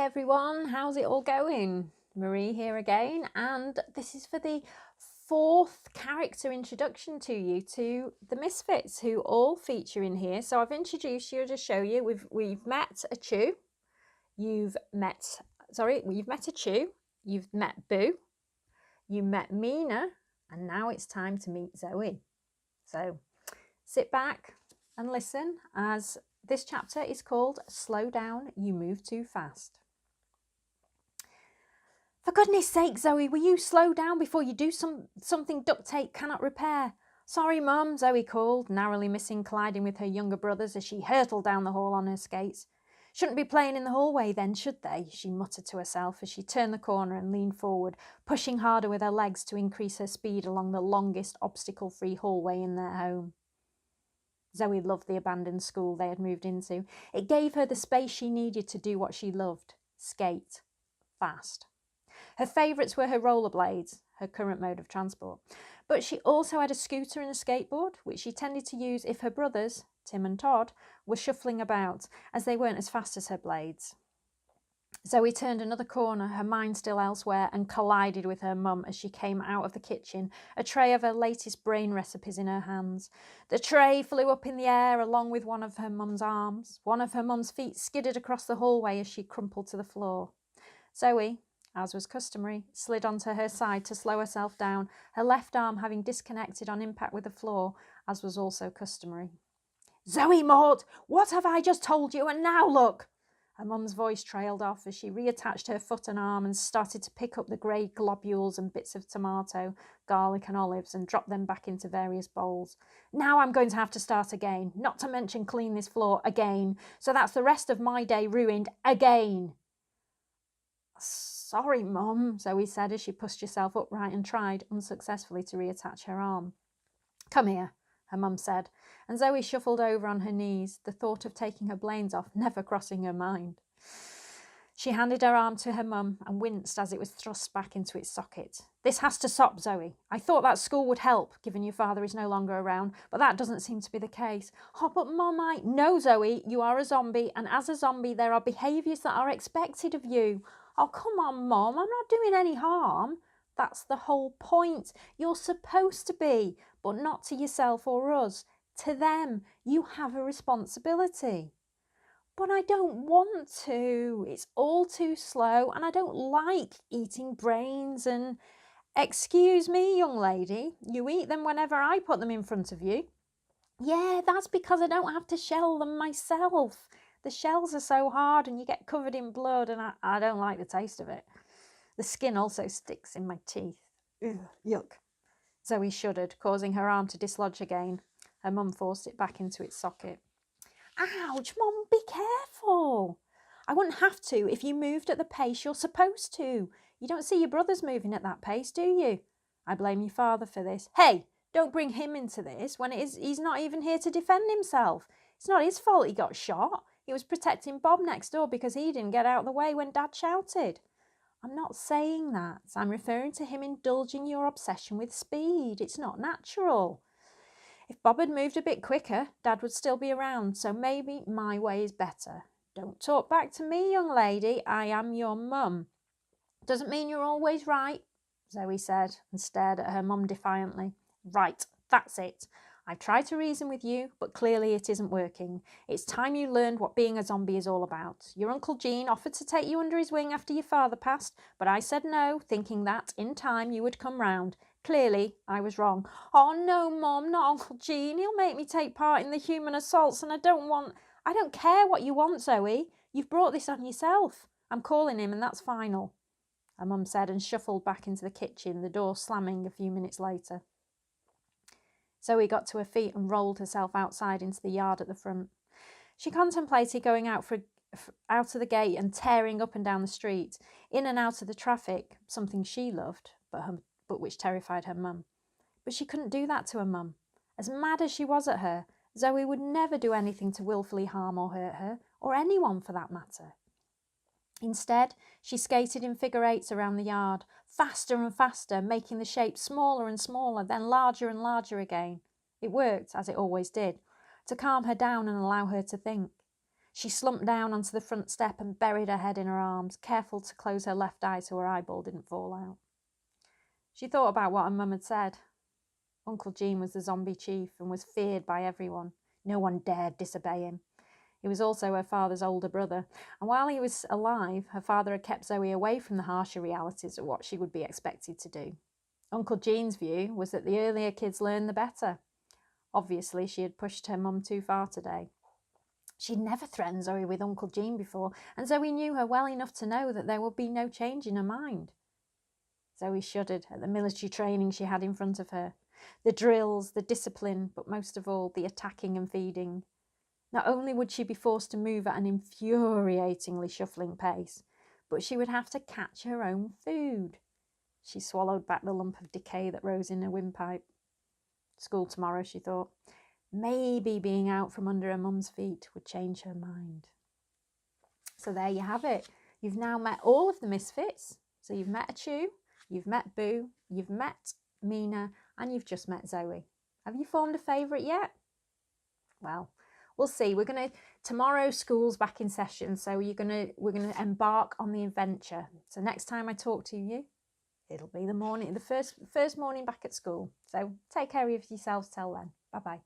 everyone, how's it all going? Marie here again, and this is for the fourth character introduction to you to the Misfits, who all feature in here. So I've introduced you to show you we've met a Chew, you've met a Chew, you've met Boo, you met Mina, and now it's time to meet Zoe. So sit back and listen, as this chapter is called Slow Down, You Move Too Fast. For goodness sake, Zoe, will you slow down before you do something duct tape cannot repair? Sorry, Mum, Zoe called, narrowly missing colliding with her younger brothers as she hurtled down the hall on her skates. Shouldn't be playing in the hallway then, should they? She muttered to herself as she turned the corner and leaned forward, pushing harder with her legs to increase her speed along the longest obstacle-free hallway in their home. Zoe loved the abandoned school they had moved into. It gave her the space she needed to do what she loved: skate fast. Her favourites were her rollerblades, her current mode of transport, but she also had a scooter and a skateboard, which she tended to use if her brothers, Tim and Todd, were shuffling about, as they weren't as fast as her blades. Zoe turned another corner, her mind still elsewhere, and collided with her mum as she came out of the kitchen, a tray of her latest brain recipes in her hands. The tray flew up in the air along with one of her mum's arms. One of her mum's feet skidded across the hallway as she crumpled to the floor. Zoe, as was customary, slid onto her side to slow herself down, her left arm having disconnected on impact with the floor, as was also customary. "Zoe Maud, what have I just told you? And now look!" Her mum's voice trailed off as she reattached her foot and arm and started to pick up the grey globules and bits of tomato, garlic and olives and drop them back into various bowls. "Now I'm going to have to start again, not to mention clean this floor again, so that's the rest of my day ruined again." "Sorry, Mum," Zoe said as she pushed herself upright and tried, unsuccessfully, to reattach her arm. "Come here," her mum said, and Zoe shuffled over on her knees, the thought of taking her blades off never crossing her mind. She handed her arm to her mum and winced as it was thrust back into its socket. "This has to stop, Zoe. I thought that school would help, given your father is no longer around, but that doesn't seem to be the case." "Oh, but Mum, No, Zoe, you are a zombie, and as a zombie there are behaviours that are expected of you." "Oh, come on, Mum, I'm not doing any harm." "That's the whole point. You're supposed to be, but not to yourself or us. To them. You have a responsibility." "But I don't want to. It's all too slow, and I don't like eating brains and—" "Excuse me, young lady, you eat them whenever I put them in front of you." "Yeah, that's because I don't have to shell them myself. The shells are so hard and you get covered in blood, and I don't like the taste of it. The skin also sticks in my teeth. Ugh, yuck." Zoe shuddered, causing her arm to dislodge again. Her mum forced it back into its socket. "Ouch, Mum, be careful." "I wouldn't have to if you moved at the pace you're supposed to. You don't see your brothers moving at that pace, do you?" "I blame your father for this." "Hey, don't bring him into this when he's not even here to defend himself. It's not his fault he got shot. He was protecting Bob next door because he didn't get out of the way when Dad shouted." "I'm not saying that. I'm referring to him indulging your obsession with speed. It's not natural. If Bob had moved a bit quicker, Dad would still be around, so maybe my way is better." "Don't talk back to me, young lady. I am your mum." "Doesn't mean you're always right," Zoe said, and stared at her mum defiantly. "Right, that's it. I've tried to reason with you, but clearly it isn't working. It's time you learned what being a zombie is all about. Your Uncle Gene offered to take you under his wing after your father passed, but I said no, thinking that, in time, you would come round. Clearly, I was wrong." "Oh, no, Mum, not Uncle Gene. He'll make me take part in the human assaults, and I don't care what you want, Zoe. You've brought this on yourself. I'm calling him, and that's final," her mum said, and shuffled back into the kitchen, the door slamming a few minutes later. Zoe got to her feet and rolled herself outside into the yard at the front. She contemplated going out of the gate and tearing up and down the street, in and out of the traffic, something she loved, but which terrified her mum. But she couldn't do that to her mum. As mad as she was at her, Zoe would never do anything to willfully harm or hurt her, or anyone for that matter. Instead, she skated in figure eights around the yard, faster and faster, making the shape smaller and smaller, then larger and larger again. It worked, as it always did, to calm her down and allow her to think. She slumped down onto the front step and buried her head in her arms, careful to close her left eye so her eyeball didn't fall out. She thought about what her mum had said. Uncle Gene was the zombie chief and was feared by everyone. No one dared disobey him. He was also her father's older brother, and while he was alive, her father had kept Zoe away from the harsher realities of what she would be expected to do. Uncle Gene's view was that the earlier kids learned, the better. Obviously, she had pushed her mum too far today. She'd never threatened Zoe with Uncle Gene before, and Zoe knew her well enough to know that there would be no change in her mind. Zoe shuddered at the military training she had in front of her. The drills, the discipline, but most of all, the attacking and feeding. Not only would she be forced to move at an infuriatingly shuffling pace, but she would have to catch her own food. She swallowed back the lump of decay that rose in her windpipe. School tomorrow, she thought. Maybe being out from under her mum's feet would change her mind. So there you have it. You've now met all of the Misfits. So you've met Achu, you've met Boo, you've met Mina, and you've just met Zoe. Have you formed a favourite yet? Well, we'll see. Tomorrow school's back in session, so we're gonna embark on the adventure. So next time I talk to you, it'll be the first morning back at school. So take care of yourselves till then. Bye bye.